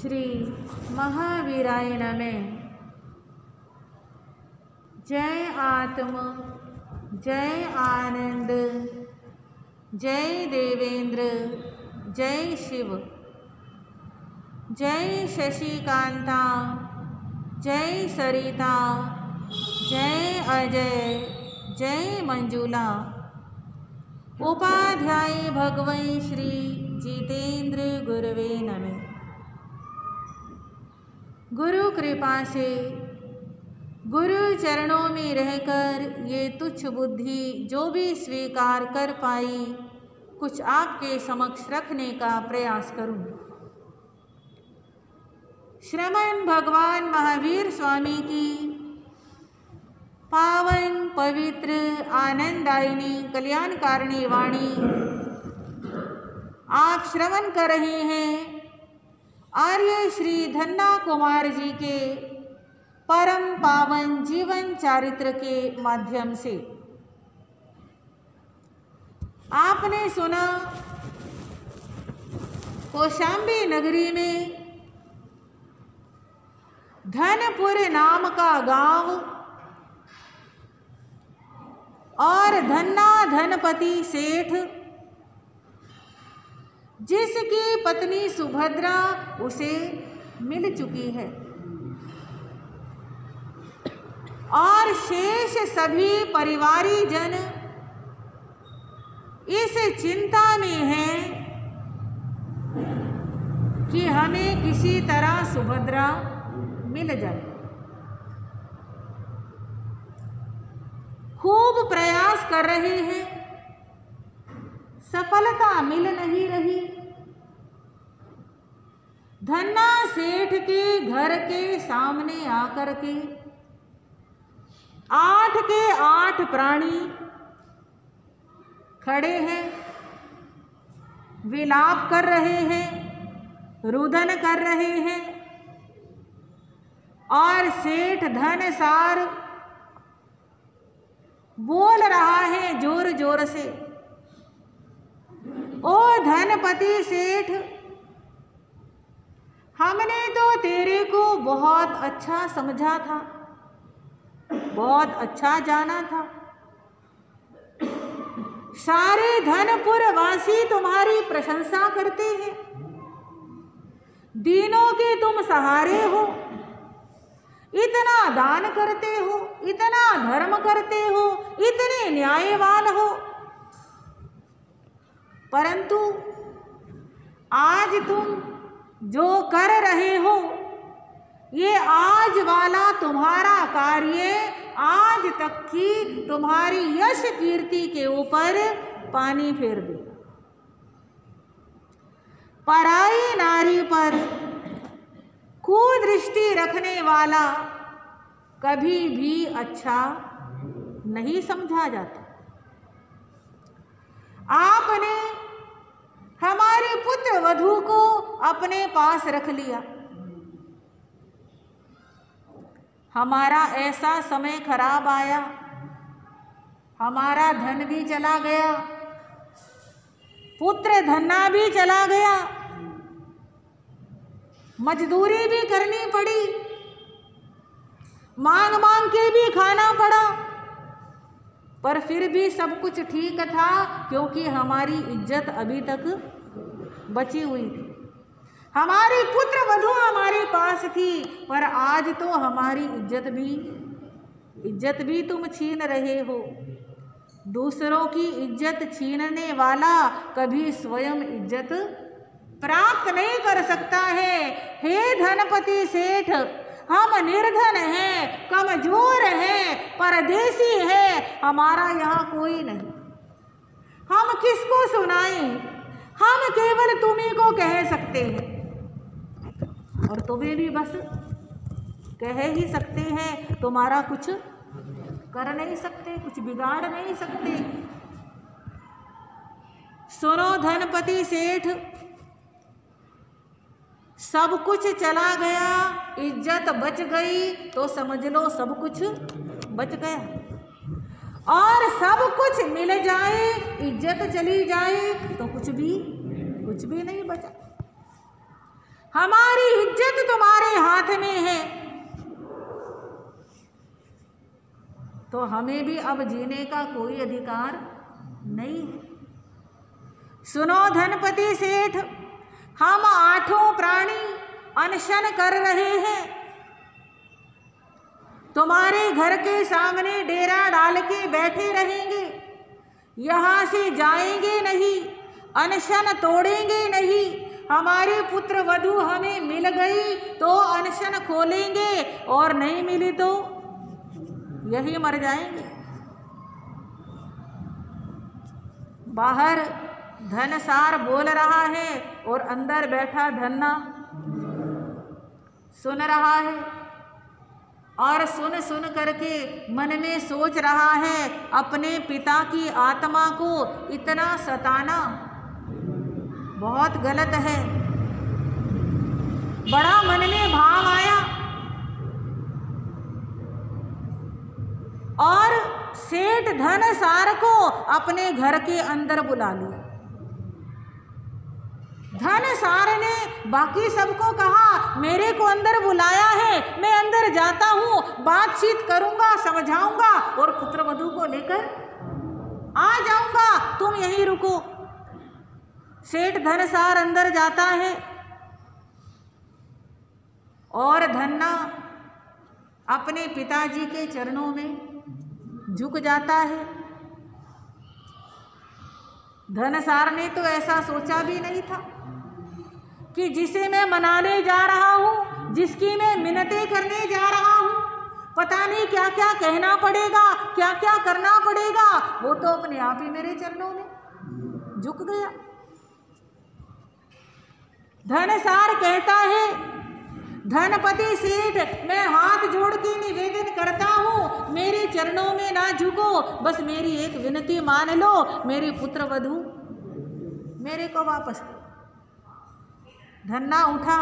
श्री महावीराय नमः। जय आत्म, जय आनंद, जय देवेंद्र, जय शिव, जय शशिकांता, जय सरिता, जय अजय, जय मंजुला। उपाध्याय भगवन् श्री जितेंद्र गुरवे नमः। गुरु कृपा से गुरु चरणों में रहकर ये तुच्छ बुद्धि जो भी स्वीकार कर पाई, कुछ आपके समक्ष रखने का प्रयास करूं। श्रमण भगवान महावीर स्वामी की पावन पवित्र आनंदायिनी कल्याणकारिणी वाणी आप श्रवण कर रहे हैं आर्य श्री धन्ना कुमार जी के परम पावन जीवन चारित्र के माध्यम से। आपने सुना कौशाम्बी नगरी में धनपुर नाम का गांव और धन्ना धनपति सेठ, जिसकी पत्नी सुभद्रा उसे मिल चुकी है और शेष सभी परिवारी जन इस चिंता में हैं कि हमें किसी तरह सुभद्रा मिल जाए। खूब प्रयास कर रहे हैं, सफलता मिल नहीं रही। धन्ना सेठ के घर के सामने आकर के 8 के 8 प्राणी खड़े हैं, विलाप कर रहे हैं, रुदन कर रहे हैं और सेठ धनसार बोल रहा है जोर जोर से, ओ धनपति सेठ, हमने तो तेरे को बहुत अच्छा समझा था, बहुत अच्छा जाना था। सारे धनपुर वासी तुम्हारी प्रशंसा करते हैं, दीनों के तुम सहारे हो, इतना दान करते हो, इतना धर्म करते हो, इतने न्यायवान हो, परंतु आज तुम जो कर रहे हो ये आज वाला तुम्हारा कार्य आज तक की तुम्हारी यश कीर्ति के ऊपर पानी फेर देगा। पराई नारी पर कुदृष्टि रखने वाला कभी भी अच्छा नहीं समझा जाता। आपने हमारे पुत्र वधू को अपने पास रख लिया, हमारा ऐसा समय खराब आया, हमारा धन भी चला गया, पुत्र धन्ना भी चला गया, मजदूरी भी करनी पड़ी, मांग मांग के भी खाना पड़ा, पर फिर भी सब कुछ ठीक था क्योंकि हमारी इज्जत अभी तक बची हुई थी। हमारी पुत्र वधू हमारे पास थी, पर आज तो हमारी इज्जत भी तुम छीन रहे हो। दूसरों की इज्जत छीनने वाला कभी स्वयं इज्जत प्राप्त नहीं कर सकता है। हे धनपति सेठ, हम निर्धन हैं, कमजोर हैं, परदेसी हैं, हमारा यहाँ कोई नहीं, हम किसको सुनाएं? हम केवल तुम्ही को कह सकते हैं और तुम्हें भी बस कह ही सकते हैं, तुम्हारा कुछ कर नहीं सकते, कुछ बिगाड़ नहीं सकते। सुनो धनपति सेठ, सब कुछ चला गया, इज्जत बच गई तो समझ लो सब कुछ बच गया, और सब कुछ मिल जाए, इज्जत चली जाए तो कुछ भी नहीं बचा। हमारी इज्जत तुम्हारे हाथ में है, तो हमें भी अब जीने का कोई अधिकार नहीं है। सुनो धनपति सेठ, हम 8 प्राणी अनशन कर रहे हैं, तुम्हारे घर के सामने डेरा डाल के बैठे रहेंगे, यहाँ से जाएंगे नहीं, अनशन तोड़ेंगे नहीं। हमारी पुत्र वधू हमें मिल गई तो अनशन खोलेंगे, और नहीं मिली तो यही मर जाएंगे। बाहर धनसार बोल रहा है और अंदर बैठा धन्ना सुन रहा है, और सुन सुन करके मन में सोच रहा है अपने पिता की आत्मा को इतना सताना बहुत गलत है। बड़ा मन में भाव आया और सेठ धनसार को अपने घर के अंदर बुला लिया। धनसार ने बाकी सबको कहा मेरे को अंदर बुलाया है, मैं अंदर जाता हूँ, बातचीत करूंगा, समझाऊंगा और पुत्र वधू को लेकर आ जाऊंगा, तुम यहीं रुको। सेठ धनसार अंदर जाता है और धन्ना अपने पिताजी के चरणों में झुक जाता है। धनसार ने तो ऐसा सोचा भी नहीं था कि जिसे मैं मनाने जा रहा हूँ, जिसकी मैं मिन्नतें करने जा रहा हूँ, पता नहीं क्या क्या कहना पड़ेगा, क्या क्या करना पड़ेगा, वो तो अपने आप ही मेरे चरणों में झुक गया। धनसार कहता है धनपति सेठ, मैं हाथ जोड़ के निवेदन करता हूँ, मेरे चरणों में ना झुको, बस मेरी एक विनती मान लो, मेरी पुत्र वधू मेरे को वापस दो। धन्ना उठा,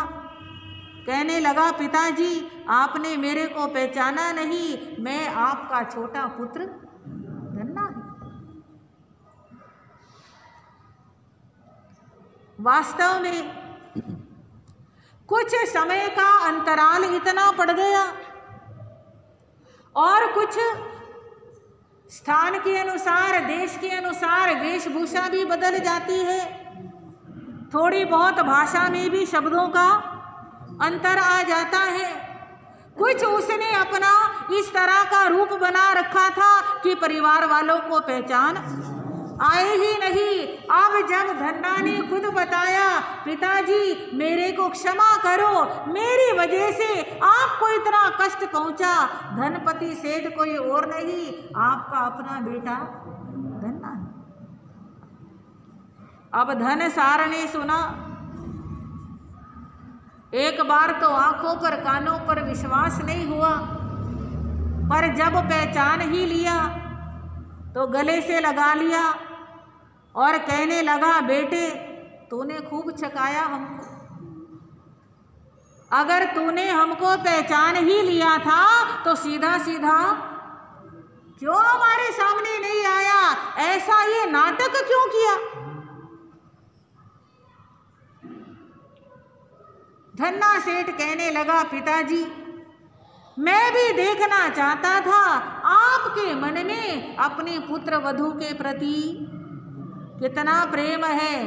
कहने लगा पिताजी आपने मेरे को पहचाना नहीं, मैं आपका छोटा पुत्र धन्ना हूं। वास्तव में कुछ समय का अंतराल इतना पड़ गया और कुछ स्थान के अनुसार, देश के अनुसार वेशभूषा भी बदल जाती है, थोड़ी बहुत भाषा में भी शब्दों का अंतर आ जाता है। कुछ उसने अपना इस तरह का रूप बना रखा था कि परिवार वालों को पहचान आए ही नहीं। अब जब धन्ना ने खुद बताया पिताजी मेरे को क्षमा करो, मेरी वजह से आपको इतना कष्ट पहुंचा, धनपति सेठ कोई और नहीं, आपका अपना बेटा धन्ना है। अब धनसार ने सुना, एक बार तो आंखों पर कानों पर विश्वास नहीं हुआ, पर जब पहचान ही लिया तो गले से लगा लिया और कहने लगा बेटे तूने खूब छकाया हमको, अगर तूने हमको पहचान ही लिया था तो सीधा सीधा क्यों हमारे सामने नहीं आया, ऐसा ये नाटक क्यों किया। धन्ना सेठ कहने लगा पिताजी मैं भी देखना चाहता था आपके मन में अपने पुत्र वधू के प्रति कितना प्रेम है,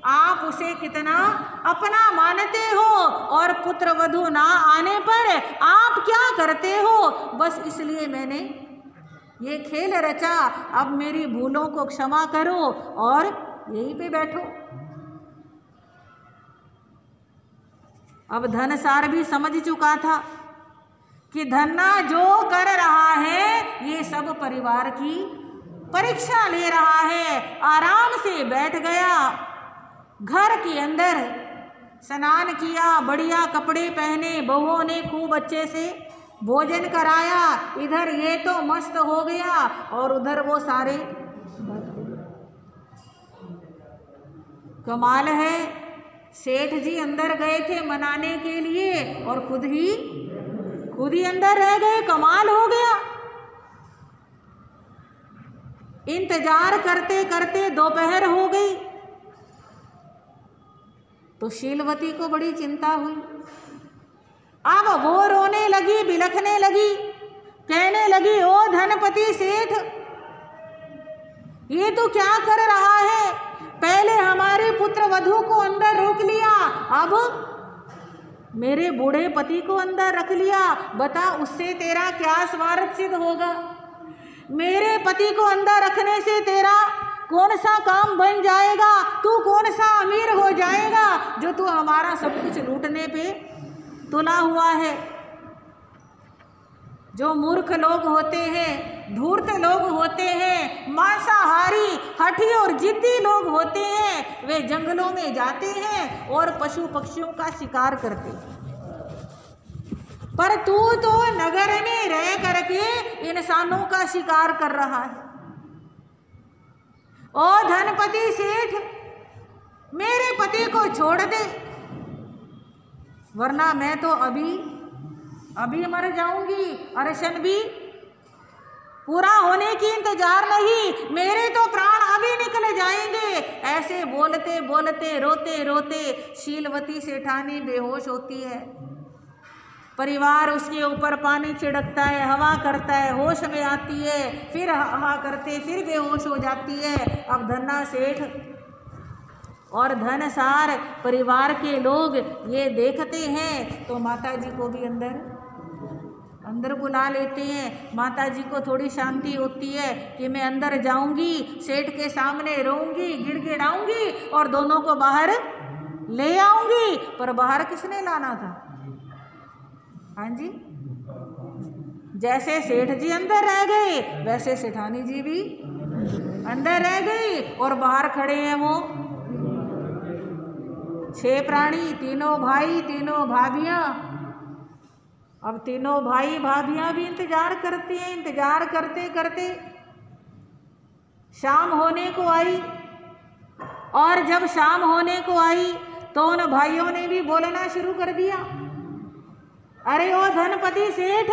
आप उसे कितना अपना मानते हो और पुत्र वधू ना आने पर आप क्या करते हो, बस इसलिए मैंने ये खेल रचा। अब मेरी भूलों को क्षमा करो और यहीं पे बैठो। अब धनसार भी समझ चुका था कि धन्ना जो कर रहा है ये सब परिवार की परीक्षा ले रहा है। आराम से बैठ गया, घर के अंदर स्नान किया, बढ़िया कपड़े पहने, बहुओं ने खूब अच्छे से भोजन कराया, इधर ये तो मस्त हो गया और उधर वो सारे। कमाल है, सेठ जी अंदर गए थे मनाने के लिए और खुद ही अंदर रह गए। कमाल हो गया। इंतजार करते करते दोपहर हो गई तो शीलवती को बड़ी चिंता हुई। अब वो रोने लगी, बिलखने लगी, कहने लगी, ओ धनपति सेठ, ये तो क्या कर रहा है? पहले हमारे पुत्र वधू को अंदर रोक लिया, अब मेरे बूढ़े पति को अंदर रख लिया। बता उससे तेरा क्या स्वार्थ सिद्ध होगा? मेरे पति को अंदर रखने से तेरा कौन सा काम बन जाएगा? तू कौन सा अमीर हो जाएगा जो तू हमारा सब कुछ लूटने पे तुला हुआ है? जो मूर्ख लोग होते हैं, धूर्त लोग होते हैं, मांसाहारी, हठी और जिद्दी लोग होते हैं, वे जंगलों में जाते हैं और पशु पक्षियों का शिकार करते हैं। पर तू तो नगर में रह करके इंसानों का शिकार कर रहा है। ओ धनपति सेठ, मेरे पति को छोड़ दे, वरना मैं तो अभी मर जाऊंगी। अरशन भी पूरा होने की इंतजार नहीं, मेरे तो प्राण अभी निकल जाएंगे। ऐसे बोलते बोलते, रोते रोते शीलवती सेठानी बेहोश होती है। परिवार उसके ऊपर पानी छिड़कता है, हवा करता है, होश में आती है, फिर हवा करते फिर बेहोश हो जाती है। अब धन्ना सेठ और धनसार परिवार के लोग ये देखते हैं तो माता जी को भी अंदर बुला लेते हैं। माता जी को थोड़ी शांति होती है कि मैं अंदर जाऊंगी, सेठ के सामने रोऊंगी, गिड़गिड़ाऊंगी और दोनों को बाहर ले आऊंगी। पर बाहर किसने लाना था? हाँ जी, जैसे सेठ जी अंदर रह गए वैसे सेठानी जी भी अंदर रह गई और बाहर खड़े हैं वो 6 प्राणी, तीनों भाई, तीनों भाभियां। अब तीनों भाई भाभियां भी इंतजार करते हैं। इंतजार करते करते शाम होने को आई और जब शाम होने को आई तो उन भाइयों ने भी बोलना शुरू कर दिया, अरे ओ धनपति सेठ,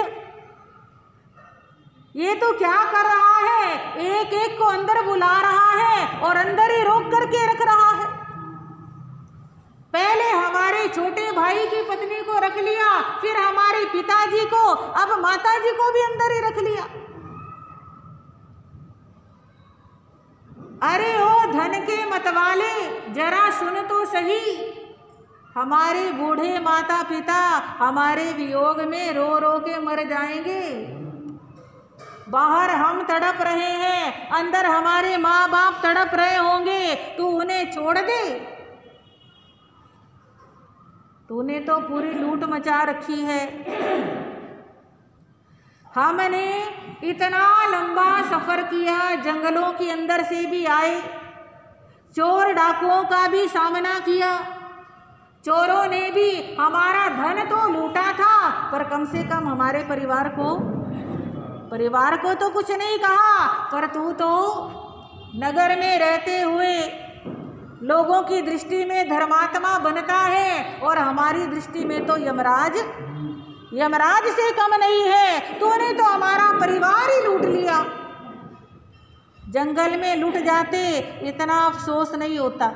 ये तो क्या कर रहा है? एक एक को अंदर बुला रहा है और अंदर ही रोक करके रख रहा है। पहले हमारे छोटे भाई की पत्नी को रख लिया, फिर हमारे पिताजी को, अब माताजी को भी अंदर ही रख लिया। अरे ओ धन के मतवाले, जरा सुन तो सही, हमारे बूढ़े माता पिता हमारे वियोग में रो रो के मर जाएंगे। बाहर हम तड़प रहे हैं, अंदर हमारे माँ बाप तड़प रहे होंगे, तू उन्हें छोड़ दे। तूने तो पूरी लूट मचा रखी है। हमने इतना लंबा सफर किया, जंगलों के अंदर से भी आए, चोर डाकुओं का भी सामना किया। चोरों ने भी हमारा धन तो लूटा था, पर कम से कम हमारे परिवार को तो कुछ नहीं कहा। पर तू तो नगर में रहते हुए लोगों की दृष्टि में धर्मात्मा बनता है और हमारी दृष्टि में तो यमराज से कम नहीं है। तूने तो हमारा परिवार ही लूट लिया। जंगल में लूट जाते इतना अफसोस नहीं होता,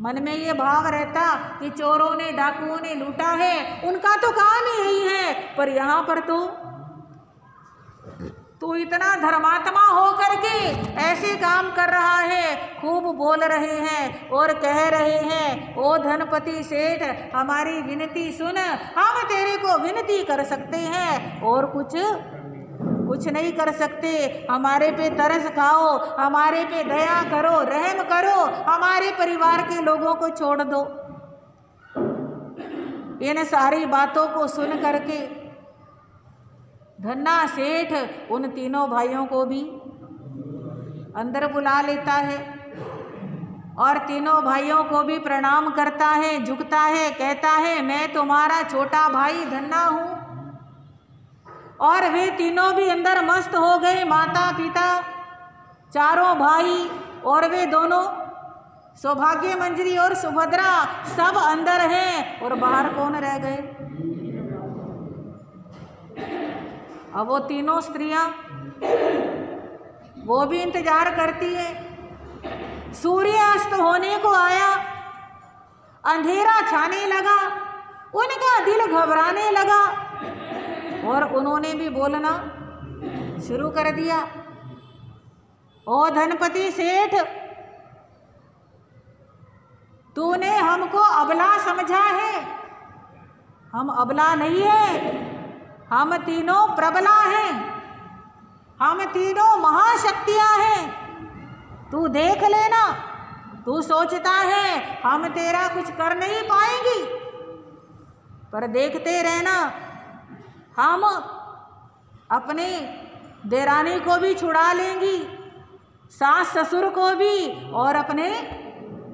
मन में ये भाव रहता कि चोरों ने, डाकुओं ने लूटा है, उनका तो काम ही यही है। पर यहाँ पर तो इतना धर्मात्मा हो करके ऐसे काम कर रहा है। खूब बोल रहे हैं और कह रहे हैं, ओ धनपति सेठ, हमारी विनती सुन, हम तेरे को विनती कर सकते हैं और कुछ नहीं कर सकते। हमारे पे तरस खाओ, हमारे पे दया करो, रहम करो, हमारे परिवार के लोगों को छोड़ दो। इन सारी बातों को सुन करके धन्ना सेठ उन तीनों भाइयों को भी अंदर बुला लेता है और तीनों भाइयों को भी प्रणाम करता है, झुकता है, कहता है, मैं तुम्हारा छोटा भाई धन्ना हूँ। और वे तीनों भी अंदर मस्त हो गए, माता पिता, चारों भाई और वे दोनों सौभाग्य मंजरी और सुभद्रा सब अंदर हैं। और बाहर कौन रह गए? अब वो तीनों स्त्रियां वो भी इंतजार करती है। सूर्यास्त होने को आया, अंधेरा छाने लगा, उनका दिल घबराने लगा और उन्होंने भी बोलना शुरू कर दिया, ओ धनपति सेठ, तूने हमको अबला समझा है। हम अबला नहीं है, हम तीनों प्रबला हैं, हम तीनों महाशक्तियां हैं। तू देख लेना, तू सोचता है हम तेरा कुछ कर नहीं पाएंगी, पर देखते रहना, हम अपने देरानी को भी छुड़ा लेंगी, सास ससुर को भी, और अपने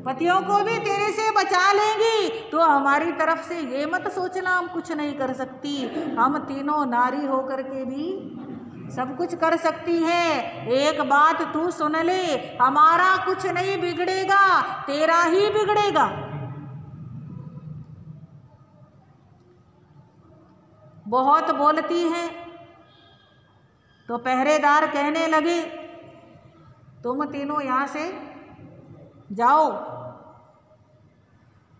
पतियों को भी तेरे से बचा लेंगी। तो हमारी तरफ से ये मत सोचना हम कुछ नहीं कर सकती, हम तीनों नारी होकर के भी सब कुछ कर सकती है। एक बात तू सुन ले, हमारा कुछ नहीं बिगड़ेगा, तेरा ही बिगड़ेगा। बहुत बोलती है तो पहरेदार कहने लगे, तुम तीनों यहाँ से जाओ,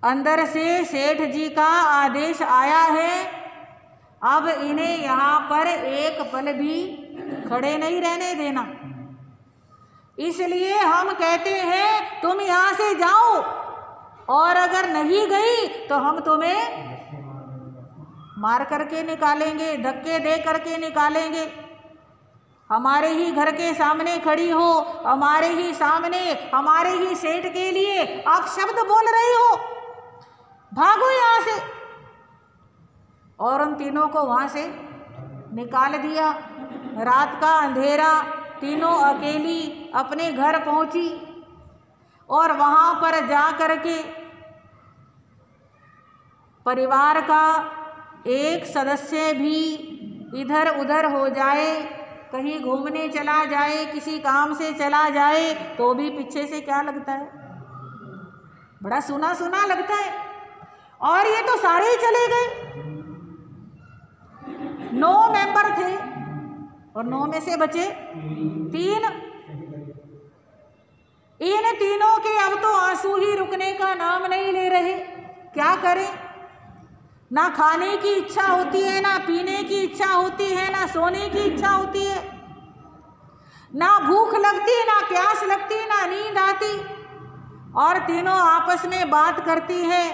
अंदर से सेठ जी का आदेश आया है, अब इन्हें यहाँ पर एक पल भी खड़े नहीं रहने देना, इसलिए हम कहते हैं तुम यहाँ से जाओ, और अगर नहीं गई तो हम तुम्हें मार करके निकालेंगे, धक्के दे करके निकालेंगे। हमारे ही घर के सामने खड़ी हो, हमारे ही सामने, हमारे ही सेठ के लिए आप शब्द बोल रही हो, भागो यहाँ से। और उन तीनों को वहाँ से निकाल दिया। रात का अंधेरा, तीनों अकेली अपने घर पहुँची और वहाँ पर जा कर के परिवार का एक सदस्य भी इधर उधर हो जाए, कहीं घूमने चला जाए, किसी काम से चला जाए, तो भी पीछे से क्या लगता है, बड़ा सुना सुना लगता है। और ये तो सारे ही चले गए, 9 मेंबर थे और 9 में से बचे 3। इन तीनों के अब तो आंसू ही रुकने का नाम नहीं ले रहे। क्या करें, ना खाने की इच्छा होती है, ना पीने की इच्छा होती है, ना सोने की इच्छा होती है, ना भूख लगती, ना प्यास लगती, ना नींद आती। और तीनों आपस में बात करती है,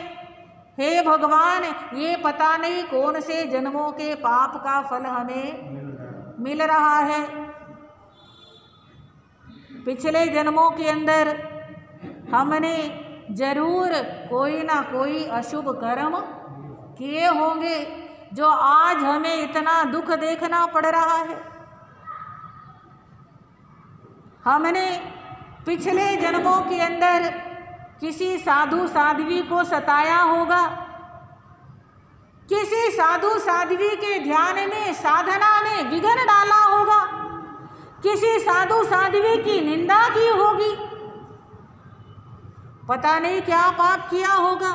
हे भगवान, ये पता नहीं कौन से जन्मों के पाप का फल हमें मिल रहा है। पिछले जन्मों के अंदर हमने जरूर कोई ना कोई अशुभ कर्म किए होंगे, जो आज हमें इतना दुख देखना पड़ रहा है। हमने पिछले जन्मों के अंदर किसी साधु साध्वी को सताया होगा, किसी साधु साध्वी के ध्यान में, साधना में विघ्न डाला होगा, किसी साधु साध्वी की निंदा की होगी, पता नहीं क्या पाप किया होगा।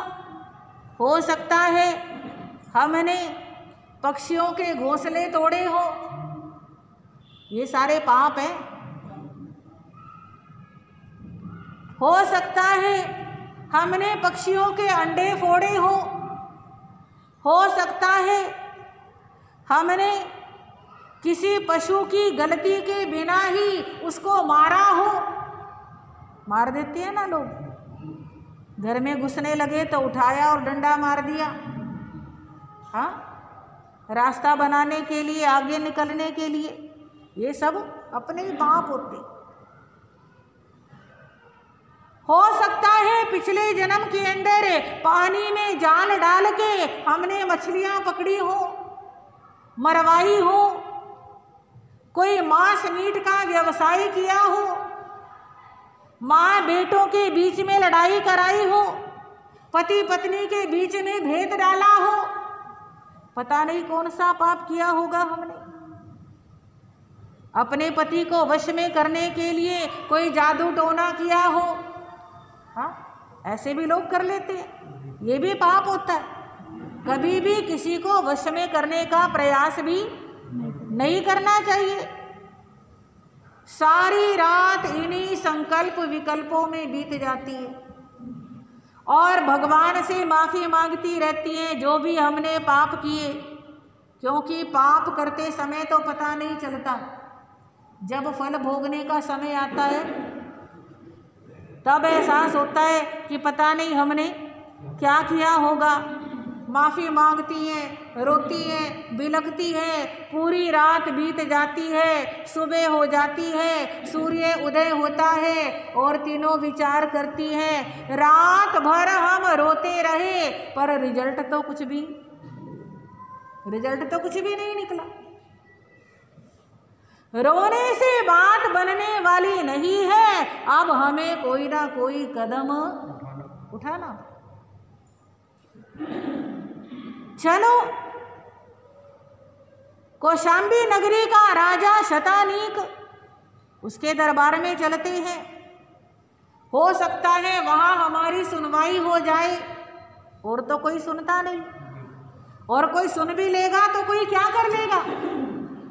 हो सकता है हमने पक्षियों के घोंसले तोड़े हो, ये सारे पाप हैं। हो सकता है हमने पक्षियों के अंडे फोड़े हो सकता है हमने किसी पशु की गलती के बिना ही उसको मारा हो। मार देते हैं ना लोग, घर में घुसने लगे तो उठाया और डंडा मार दिया, हाँ, रास्ता बनाने के लिए, आगे निकलने के लिए, ये सब अपने ही पाप होते। हो सकता है पिछले जन्म के अंदर पानी में जाल डाल के हमने मछलियां पकड़ी हो, मरवाई हो, कोई मांस मीट का व्यवसाय किया हो, माँ बेटों के बीच में लड़ाई कराई हो, पति पत्नी के बीच में भेद डाला हो, पता नहीं कौन सा पाप किया होगा हमने। अपने पति को वश में करने के लिए कोई जादू टोना किया हो, हाँ, ऐसे भी लोग कर लेते हैं, ये भी पाप होता है। कभी भी किसी को वश में करने का प्रयास भी नहीं करना चाहिए। सारी रात इन्हीं संकल्प विकल्पों में बीत जाती है और भगवान से माफ़ी मांगती रहती हैं जो भी हमने पाप किए, क्योंकि पाप करते समय तो पता नहीं चलता, जब फल भोगने का समय आता है तब एहसास होता है कि पता नहीं हमने क्या किया होगा। माफ़ी मांगती हैं, रोती हैं, बिलखती हैं, पूरी रात बीत जाती है, सुबह हो जाती है, सूर्य उदय होता है और तीनों विचार करती हैं रात भर हम रोते रहे पर रिजल्ट तो कुछ भी नहीं निकला। रोने से बात बनने वाली नहीं है, अब हमें कोई ना कोई कदम उठाना। चलो, कौशांबी नगरी का राजा शतानीक, उसके दरबार में चलते हैं। हो सकता है वहां हमारी सुनवाई हो जाए, और तो कोई सुनता नहीं, और कोई सुन भी लेगा तो कोई क्या कर लेगा।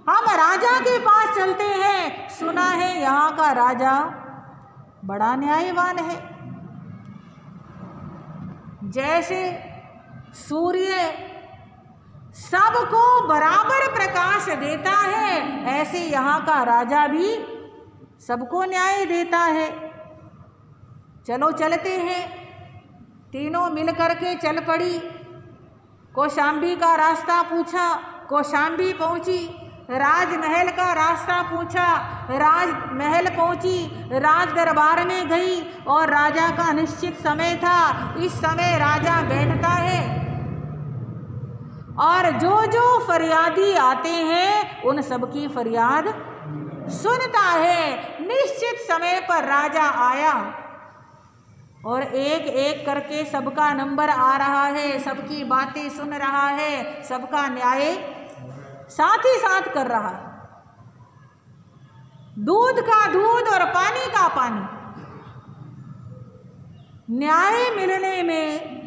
हम राजा के पास चलते हैं, सुना है यहाँ का राजा बड़ा न्यायवान है। जैसे सूर्य सबको बराबर प्रकाश देता है, ऐसे यहाँ का राजा भी सबको न्याय देता है। चलो चलते हैं। तीनों मिलकर के चल पड़ी। कौशांबी का रास्ता पूछा, कौशांबी पहुंची। राजमहल का रास्ता पूछा, राजमहल पहुंची। राज दरबार में गई और राजा का निश्चित समय था, इस समय राजा बैठता है और जो जो फरियादी आते हैं उन सबकी फरियाद सुनता है। निश्चित समय पर राजा आया और एक एक करके सबका नंबर आ रहा है, सबकी बातें सुन रहा है, सबका न्याय साथ ही साथ कर रहा है। दूध का दूध और पानी का पानी। न्याय मिलने में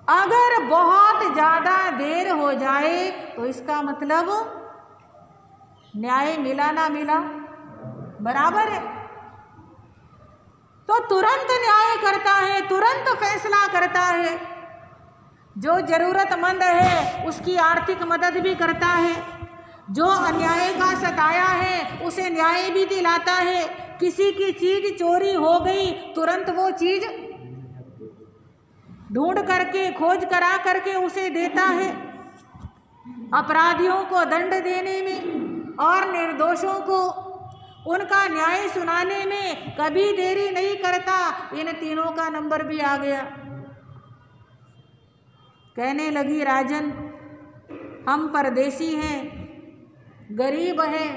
अगर बहुत ज्यादा देर हो जाए तो इसका मतलब न्याय मिला ना मिला बराबर है। तो तुरंत न्याय करता है, तुरंत फैसला करता है। जो जरूरतमंद है उसकी आर्थिक मदद भी करता है, जो अन्याय का सताया है उसे न्याय भी दिलाता है। किसी की चीज चोरी हो गई, तुरंत वो चीज ढूंढ करके खोज करा करके उसे देता है। अपराधियों को दंड देने में और निर्दोषों को उनका न्याय सुनाने में कभी देरी नहीं करता। इन तीनों का नंबर भी आ गया। कहने लगी, राजन, हम परदेसी हैं, गरीब हैं,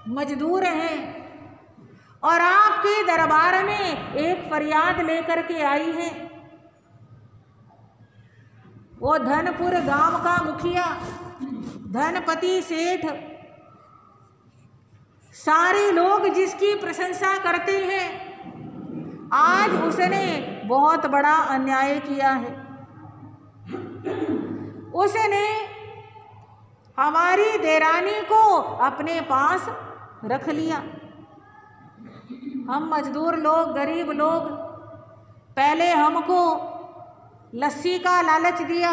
मजदूर हैं और आपके दरबार में एक फरियाद लेकर के आई हैं। वो धनपुर गांव का मुखिया, धनपति सेठ, सारे लोग जिसकी प्रशंसा करते हैं, आज उसने बहुत बड़ा अन्याय किया है। उसने हमारी देरानी को अपने पास रख लिया। हम मजदूर लोग, गरीब लोग, पहले हमको लस्सी का लालच दिया,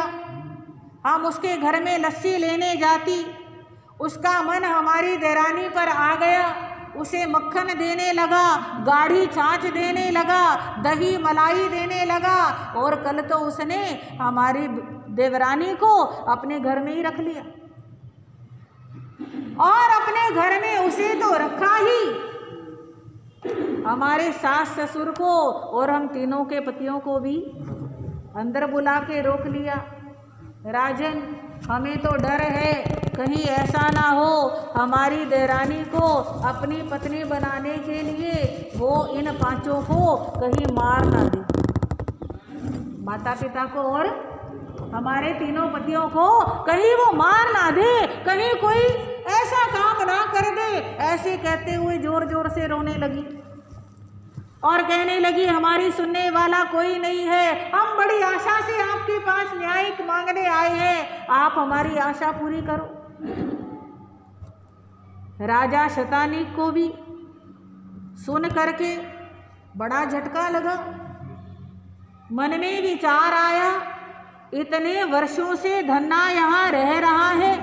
हम उसके घर में लस्सी लेने जाती, उसका मन हमारी देरानी पर आ गया, उसे मक्खन देने लगा, गाढ़ी छाछ देने लगा, दही मलाई देने लगा और कल तो उसने हमारी देवरानी को अपने घर में ही रख लिया। और अपने घर में उसे तो रखा ही, हमारे सास ससुर को और हम तीनों के पतियों को भी अंदर बुला के रोक लिया। राजन, हमें तो डर है कहीं ऐसा ना हो हमारी देरानी को अपनी पत्नी बनाने के लिए वो इन पांचों को कहीं मार ना दे, माता पिता को और हमारे तीनों पतियों को कहीं वो मार ना दे, कहीं कोई ऐसा काम ना कर दे। ऐसे कहते हुए जोर जोर से रोने लगी और कहने लगी, हमारी सुनने वाला कोई नहीं है, हम बड़ी आशा से आपके पास न्याय मांगने आए हैं, आप हमारी आशा पूरी करो। राजा शतानीक को भी सुन करके बड़ा झटका लगा। मन में विचार आया, इतने वर्षों से धन्ना यहाँ रह रहा है,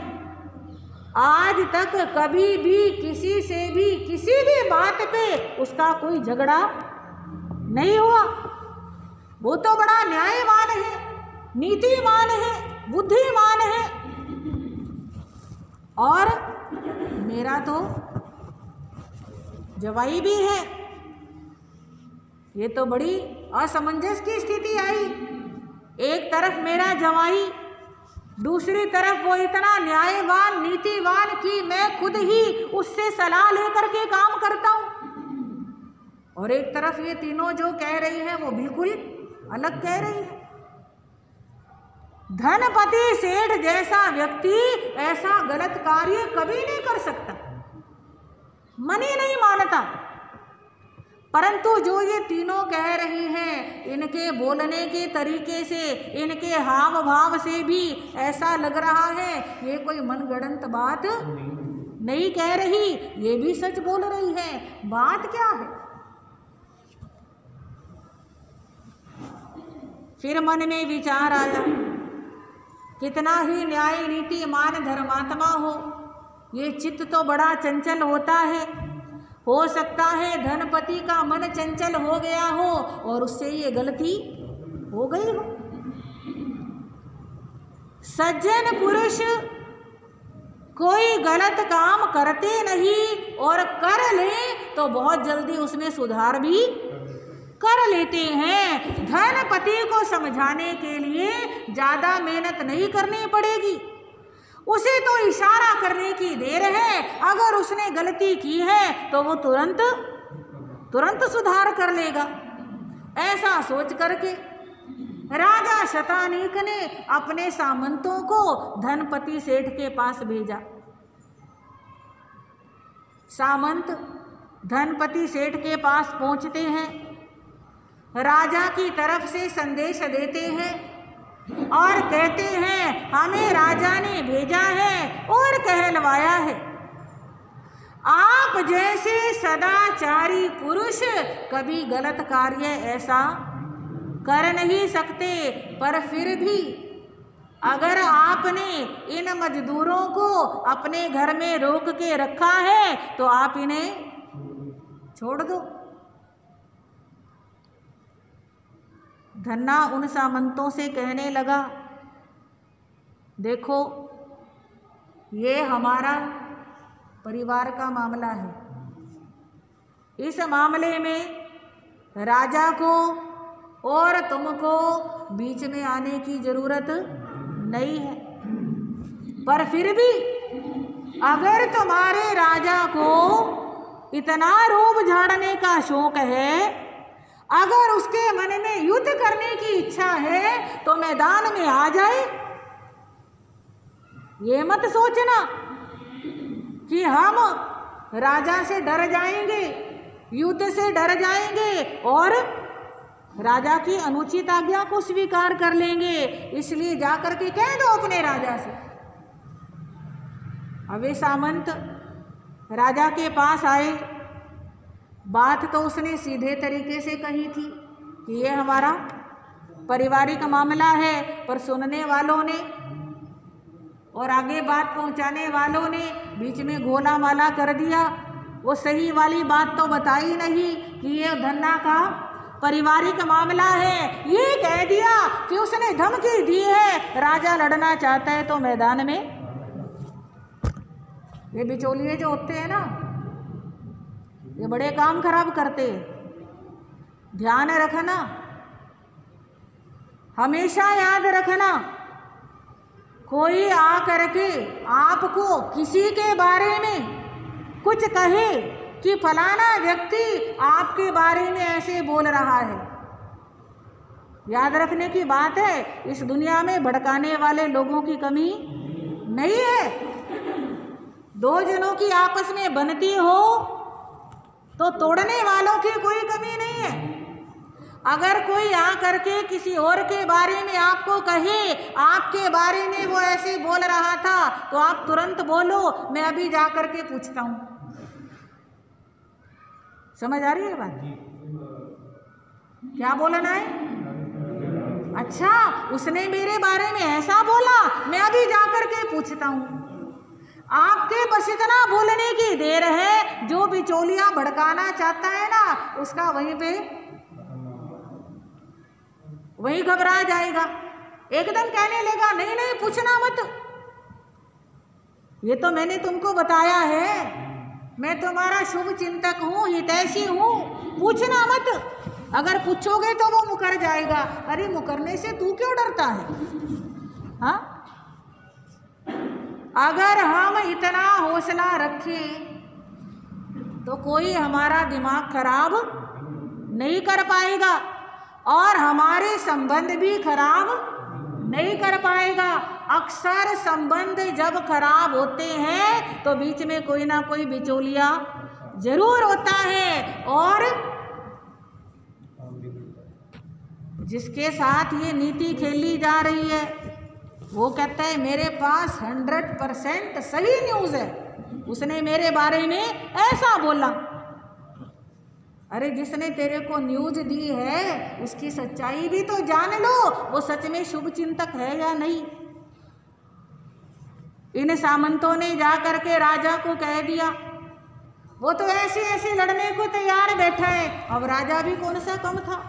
आज तक कभी भी किसी से भी किसी भी बात पे उसका कोई झगड़ा नहीं हुआ। वो तो बड़ा न्यायवान है, नीतिमान है, बुद्धिमान है, और मेरा तो जवाई भी है। ये तो बड़ी असमंजस की स्थिति आई। एक तरफ मेरा जवाई, दूसरी तरफ वो इतना न्यायवान नीतिवान कि मैं खुद ही उससे सलाह लेकर के काम करता हूं, और एक तरफ ये तीनों जो कह रही है वो बिल्कुल अलग कह रही है। धनपति सेठ जैसा व्यक्ति ऐसा गलत कार्य कभी नहीं कर सकता, मन ही नहीं मानता। परंतु जो ये तीनों कह रही हैं, इनके बोलने के तरीके से, इनके हाव भाव से भी ऐसा लग रहा है ये कोई मनगढ़ंत बात नहीं कह रही, ये भी सच बोल रही है। बात क्या है? फिर मन में विचार आया, कितना ही न्याय नीतिमान धर्मात्मा हो, ये चित्त तो बड़ा चंचल होता है। हो सकता है धनपति का मन चंचल हो गया हो और उससे ये गलती हो गई हो। सज्जन पुरुष कोई गलत काम करते नहीं, और कर ले तो बहुत जल्दी उसमें सुधार भी कर लेते हैं। धनपति को समझाने के लिए ज्यादा मेहनत नहीं करनी पड़ेगी, उसे तो इशारा करने की देर है। अगर उसने गलती की है तो वो तुरंत सुधार कर लेगा। ऐसा सोच करके राजा शतानीक ने अपने सामंतों को धनपति सेठ के पास भेजा। सामंत धनपति सेठ के पास पहुंचते हैं, राजा की तरफ से संदेश देते हैं और कहते हैं हमें राजा ने भेजा है और कहलवाया है, आप जैसे सदाचारी पुरुष कभी गलत कार्य ऐसा कर नहीं सकते, पर फिर भी अगर आपने इन मजदूरों को अपने घर में रोक के रखा है तो आप इन्हें छोड़ दो। धन्ना उन सामंतों से कहने लगा, देखो ये हमारा परिवार का मामला है, इस मामले में राजा को और तुमको बीच में आने की जरूरत नहीं है, पर फिर भी अगर तुम्हारे राजा को इतना रोब झाड़ने का शौक है, अगर उसके मन में युद्ध करने की इच्छा है तो मैदान में आ जाए। ये मत सोचना कि हम राजा से डर जाएंगे, युद्ध से डर जाएंगे और राजा की अनुचित आज्ञा को स्वीकार कर लेंगे, इसलिए जाकर के कह दो अपने राजा से। अब वे सामंत राजा के पास आए। बात तो उसने सीधे तरीके से कही थी कि ये हमारा पारिवारिक मामला है, पर सुनने वालों ने और आगे बात पहुंचाने वालों ने बीच में गोला माला कर दिया। वो सही वाली बात तो बताई नहीं कि ये धन्ना का पारिवारिक मामला है, ये कह दिया कि उसने धमकी दी है राजा लड़ना चाहता है तो मैदान में। ये बिचौलिए जो होते हैं ना, ये बड़े काम खराब करते। ध्यान रखना, हमेशा याद रखना, कोई आ करके आपको किसी के बारे में कुछ कहे कि फलाना व्यक्ति आपके बारे में ऐसे बोल रहा है, याद रखने की बात है, इस दुनिया में भड़काने वाले लोगों की कमी नहीं है। दो जनों की आपस में बनती हो तो तोड़ने वालों की कोई कमी नहीं है। अगर कोई आ करके किसी और के बारे में आपको कहे आपके बारे में वो ऐसे बोल रहा था, तो आप तुरंत बोलो मैं अभी जा करके पूछता हूं। समझ आ रही है बात? क्या बोलना है? अच्छा, उसने मेरे बारे में ऐसा बोला, मैं अभी जाकर के पूछता हूँ। आपके बस इतना बोलने की देर है, जो बिचौलिया भड़काना चाहता है ना, उसका वही घबरा जाएगा, एकदम कहने लगा नहीं नहीं पूछना मत, ये तो मैंने तुमको बताया है, मैं तुम्हारा शुभ चिंतक हूँ, हितैषी हूँ, पूछना मत। अगर पूछोगे तो वो मुकर जाएगा। अरे मुकरने से तू क्यों डरता है? हाँ, अगर हम इतना हौसला रखें तो कोई हमारा दिमाग खराब नहीं कर पाएगा और हमारे संबंध भी खराब नहीं कर पाएगा। अक्सर संबंध जब खराब होते हैं तो बीच में कोई ना कोई बिचौलिया जरूर होता है, और जिसके साथ ये नीति खेली जा रही है वो कहता है मेरे पास 100% सही न्यूज़ है, उसने मेरे बारे में ऐसा बोला। अरे जिसने तेरे को न्यूज़ दी है उसकी सच्चाई भी तो जान लो, वो सच में शुभ चिंतक है या नहीं। इन सामंतों ने जा करके राजा को कह दिया, वो तो ऐसे ऐसे लड़ने को तैयार बैठा है। अब राजा भी कौन सा कम था,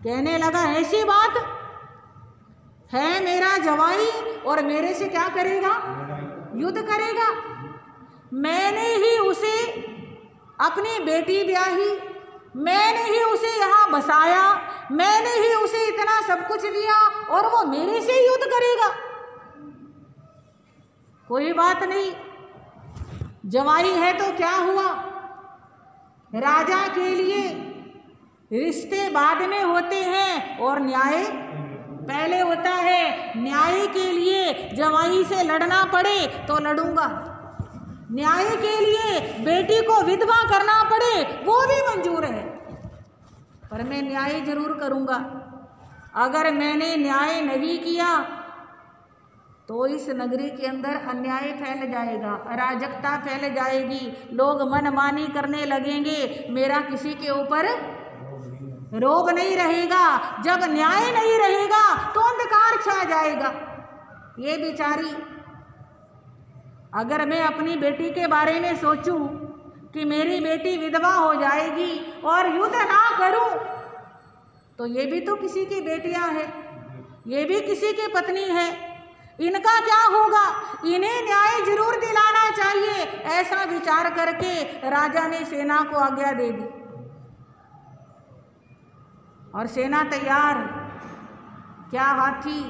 कहने लगा ऐसी बात है, मेरा जवाई और मेरे से क्या करेगा? युद्ध करेगा। मैंने ही उसे अपनी बेटी ब्याही, मैंने ही उसे यहाँ बसाया, मैंने ही उसे इतना सब कुछ दिया और वो मेरे से युद्ध करेगा? कोई बात नहीं, जवाई है तो क्या हुआ, राजा के लिए रिश्ते बाद में होते हैं और न्याय पहले होता है। न्याय के लिए जवाई से लड़ना पड़े तो लड़ूंगा, न्याय के लिए बेटी को विधवा करना पड़े वो भी मंजूर है, पर मैं न्याय जरूर करूंगा। अगर मैंने न्याय नहीं किया तो इस नगरी के अंदर अन्याय फैल जाएगा, अराजकता फैल जाएगी, लोग मनमानी करने लगेंगे, मेरा किसी के ऊपर रोब नहीं रहेगा। जब न्याय नहीं रहेगा तो अंधकार छा जाएगा। ये बेचारी, अगर मैं अपनी बेटी के बारे में सोचूं कि मेरी बेटी विधवा हो जाएगी और युद्ध ना करूं, तो ये भी तो किसी की बेटियां हैं, ये भी किसी की पत्नी है, इनका क्या होगा? इन्हें न्याय जरूर दिलाना चाहिए। ऐसा विचार करके राजा ने सेना को आज्ञा दे दी और सेना तैयार। क्या हाथी,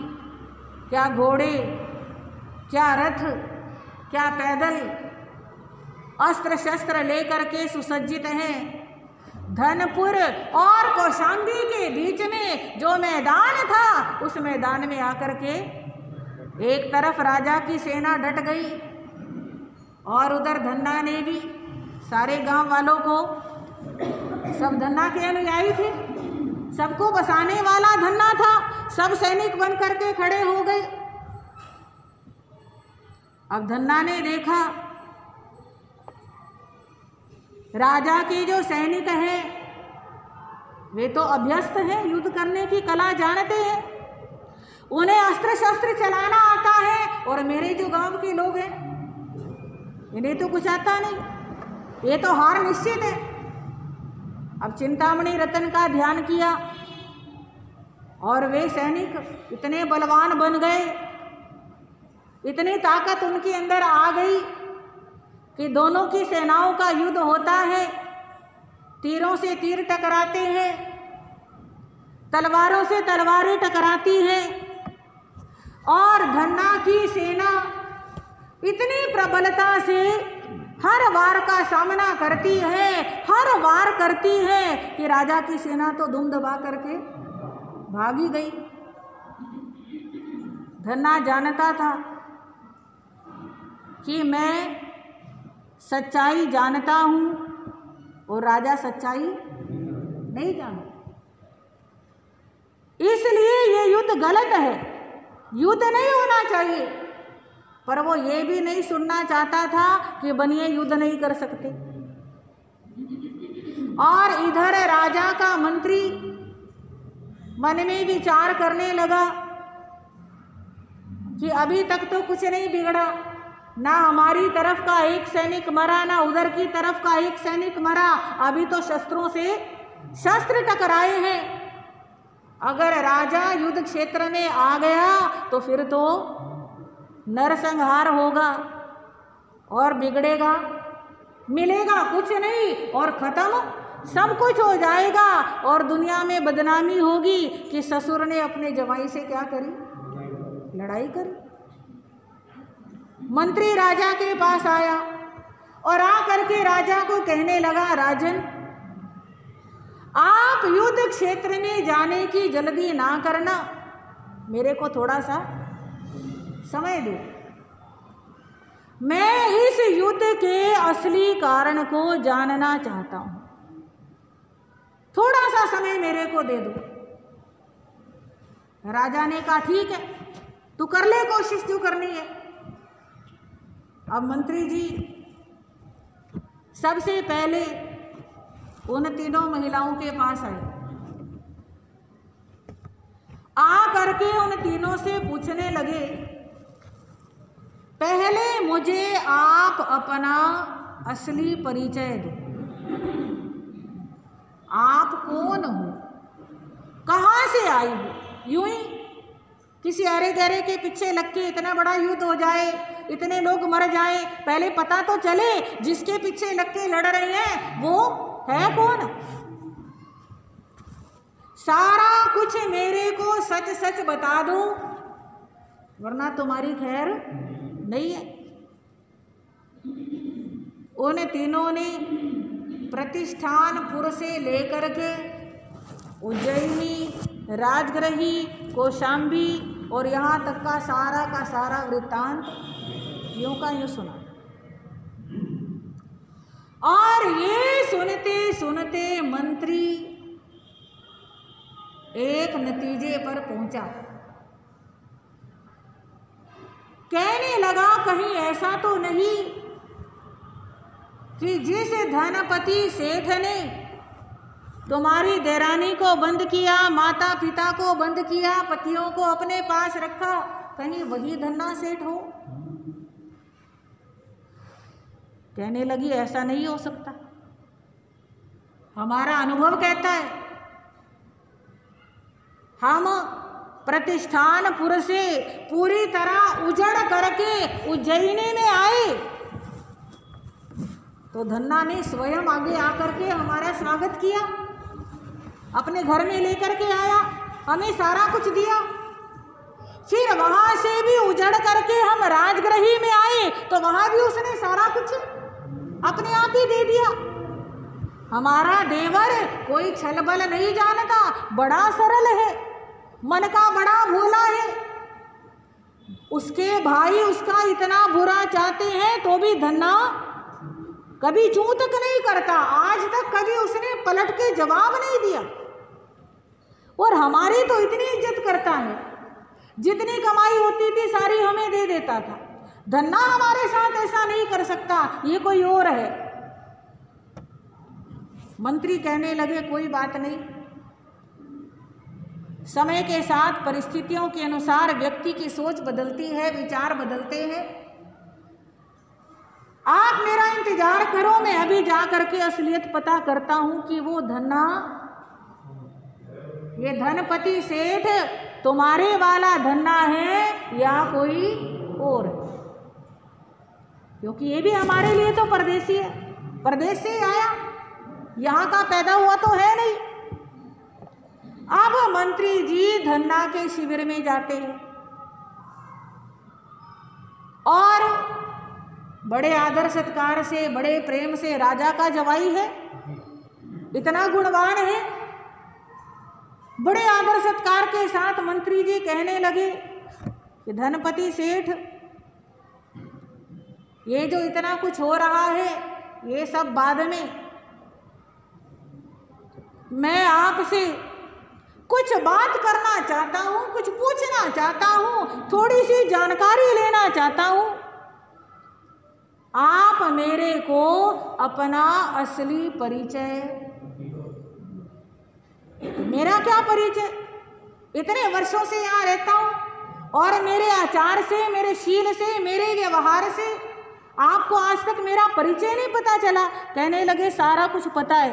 क्या घोड़े, क्या रथ, क्या पैदल, अस्त्र शस्त्र लेकर के सुसज्जित हैं। धनपुर और कौशाम्बी के बीच में जो मैदान था, उस मैदान में आकर के एक तरफ राजा की सेना डट गई और उधर धन्ना ने भी सारे गांव वालों को, सब धन्ना के अनुयायी थे, सबको बसाने वाला धन्ना था, सब सैनिक बन करके खड़े हो गए। अब धन्ना ने देखा राजा के जो सैनिक हैं वे तो अभ्यस्त हैं, युद्ध करने की कला जानते हैं, उन्हें अस्त्र शस्त्र चलाना आता है, और मेरे जो गांव के लोग हैं इन्हें तो कुछ आता नहीं, ये तो हार निश्चित है। अब चिंतामणि रतन का ध्यान किया और वे सैनिक इतने बलवान बन गए, इतनी ताकत उनके अंदर आ गई कि दोनों की सेनाओं का युद्ध होता है, तीरों से तीर टकराते हैं, तलवारों से तलवारें टकराती हैं, और धन्ना की सेना इतनी प्रबलता से हर वार का सामना करती है, हर वार करती है कि राजा की सेना तो दुम दबा करके भागी गई। धन्ना जानता था कि मैं सच्चाई जानता हूँ और राजा सच्चाई नहीं जानता, इसलिए ये युद्ध गलत है, युद्ध नहीं होना चाहिए। पर वो ये भी नहीं सुनना चाहता था कि बनिए युद्ध नहीं कर सकते। और इधर राजा का मंत्री मन में विचार करने लगा कि अभी तक तो कुछ नहीं बिगड़ा, ना हमारी तरफ का एक सैनिक मरा, ना उधर की तरफ का एक सैनिक मरा, अभी तो शस्त्रों से शस्त्र टकराए हैं। अगर राजा युद्ध क्षेत्र में आ गया तो फिर तो नरसंहार होगा और बिगड़ेगा, मिलेगा कुछ नहीं और खत्म सब कुछ हो जाएगा और दुनिया में बदनामी होगी कि ससुर ने अपने जवाई से क्या करी, लड़ाई करी। मंत्री राजा के पास आया और आ करके राजा को कहने लगा, राजन आप युद्ध क्षेत्र में जाने की जल्दी ना करना, मेरे को थोड़ा सा समय दो, मैं इस युद्ध के असली कारण को जानना चाहता हूं, थोड़ा सा समय मेरे को दे दो। राजा ने कहा ठीक है, तू कर ले कोशिश जो करनी है। अब मंत्री जी सबसे पहले उन तीनों महिलाओं के पास आए, आ करके उन तीनों से पूछने लगे, पहले मुझे आप अपना असली परिचय दो, आप कौन हो, कहाँ से आई हो। यूं ही किसी अरे गहरे के पीछे लग के इतना बड़ा युद्ध हो जाए, इतने लोग मर जाएं, पहले पता तो चले जिसके पीछे लग के लड़ रही हैं वो है कौन। सारा कुछ मेरे को सच सच बता दो वरना तुम्हारी खैर नहीं है। उन तीनों ने प्रतिष्ठानपुर से लेकर के उज्जैनी, राजगृही, कौशाम्बी और यहाँ तक का सारा वृत्तांत यूं का यूं सुना। और ये सुनते सुनते मंत्री एक नतीजे पर पहुंचा, कहने लगा कहीं ऐसा तो नहीं कि जिस धनपति सेठ ने तुम्हारी देरानी को बंद किया, माता पिता को बंद किया, पतियों को अपने पास रखा, कहीं वही धन्ना सेठ हो। कहने लगी ऐसा नहीं हो सकता, हमारा अनुभव कहता है हम प्रतिष्ठानपुर से पूरी तरह उजड़ करके उज्जैनी में आए तो धन्ना ने स्वयं आगे आकर के हमारा स्वागत किया, अपने घर में लेकर के आया, हमें सारा कुछ दिया। फिर वहां से भी उजड़ करके हम राजगृही में आए तो वहां भी उसने सारा कुछ अपने आप ही दे दिया। हमारा देवर कोई छलबल नहीं जानता, बड़ा सरल है, मन का बड़ा भोला है। उसके भाई उसका इतना बुरा चाहते हैं तो भी धन्ना कभी चूं तक नहीं करता, आज तक कभी उसने पलट के जवाब नहीं दिया। और हमारी तो इतनी इज्जत करता है, जितनी कमाई होती थी सारी हमें दे देता था। धन्ना हमारे साथ ऐसा नहीं कर सकता, ये कोई और है। मंत्री कहने लगे कोई बात नहीं, समय के साथ परिस्थितियों के अनुसार व्यक्ति की सोच बदलती है, विचार बदलते हैं। आप मेरा इंतजार करो, मैं अभी जा करके असलियत पता करता हूं कि वो धन्ना, ये धनपति सेठ तुम्हारे वाला धन्ना है या कोई और, क्योंकि ये भी हमारे लिए तो परदेसी है, परदेश से आया, यहाँ का पैदा हुआ तो है नहीं। अब मंत्री जी धन्ना के शिविर में जाते हैं और बड़े आदर सत्कार से, बड़े प्रेम से, राजा का जवाई है, इतना गुणवान है, बड़े आदर सत्कार के साथ मंत्री जी कहने लगे कि धनपति सेठ, ये जो इतना कुछ हो रहा है ये सब बाद में, मैं आपसे कुछ बात करना चाहता हूँ, कुछ पूछना चाहता हूँ, थोड़ी सी जानकारी लेना चाहता हूँ। आप मेरे को अपना असली परिचय, मेरा क्या परिचय, इतने वर्षों से यहाँ रहता हूँ और मेरे आचार से, मेरे शील से, मेरे व्यवहार से आपको आज तक मेरा परिचय नहीं पता चला। कहने लगे सारा कुछ पता है,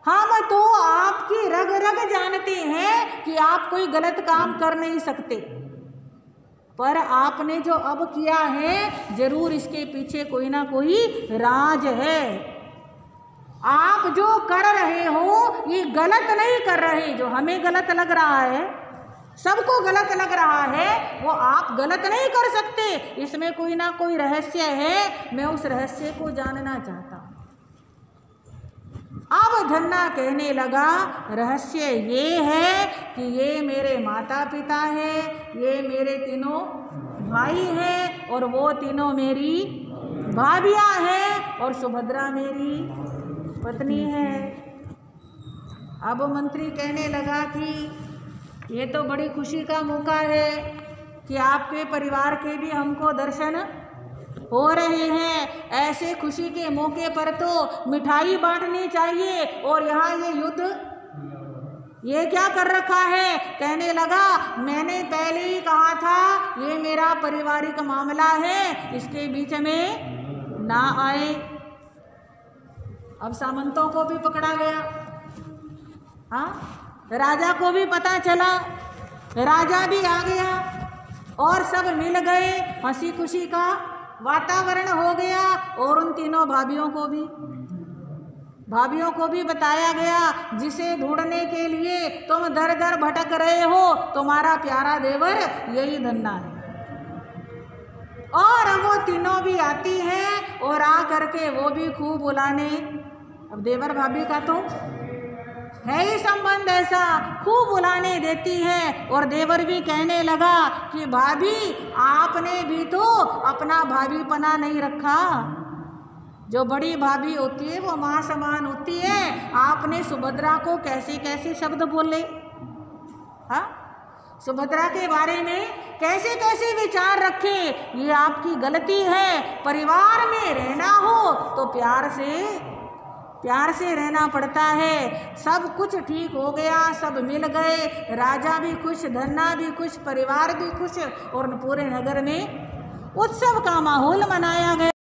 हम तो आपकी रग रग जानते हैं कि आप कोई गलत काम कर नहीं सकते, पर आपने जो अब किया है जरूर इसके पीछे कोई ना कोई राज है। आप जो कर रहे हो ये गलत नहीं कर रहे, जो हमें गलत लग रहा है, सबको गलत लग रहा है, वो आप गलत नहीं कर सकते। इसमें कोई ना कोई रहस्य है, मैं उस रहस्य को जानना चाहता हूँ। अब धन्ना कहने लगा रहस्य ये है कि ये मेरे माता पिता है, ये मेरे तीनों भाई हैं और वो तीनों मेरी भाभियाँ हैं और सुभद्रा मेरी पत्नी है। अब मंत्री कहने लगा कि ये तो बड़ी खुशी का मौका है कि आपके परिवार के भी हमको दर्शन हो रहे हैं। ऐसे खुशी के मौके पर तो मिठाई बांटनी चाहिए और यहाँ ये युद्ध ये क्या कर रखा है। कहने लगा मैंने पहले ही कहा था ये मेरा पारिवारिक मामला है, इसके बीच में ना आए। अब सामंतों को भी पकड़ा गया, हाँ, राजा को भी पता चला, राजा भी आ गया और सब मिल गए, हंसी खुशी का वातावरण हो गया। और उन तीनों भाभियों को भी बताया गया जिसे ढूंढने के लिए तुम दर दर भटक रहे हो, तुम्हारा प्यारा देवर यही धन्ना है। और वो तीनों भी आती हैं और आ करके वो भी खूब बुलाने, अब देवर भाभी का तो है ही संबंध ऐसा, खूब बुलाने देती है। और देवर भी कहने लगा कि भाभी आपने भी तो अपना भाभीपना नहीं रखा, जो बड़ी भाभी होती है वो माँ समान होती है, आपने सुभद्रा को कैसे कैसे शब्द बोले, हाँ, सुभद्रा के बारे में कैसे कैसे विचार रखे, ये आपकी गलती है। परिवार में रहना हो तो प्यार से रहना पड़ता है। सब कुछ ठीक हो गया, सब मिल गए, राजा भी खुश, धन्ना भी खुश, परिवार भी खुश और पूरे नगर में उत्सव का माहौल मनाया गया।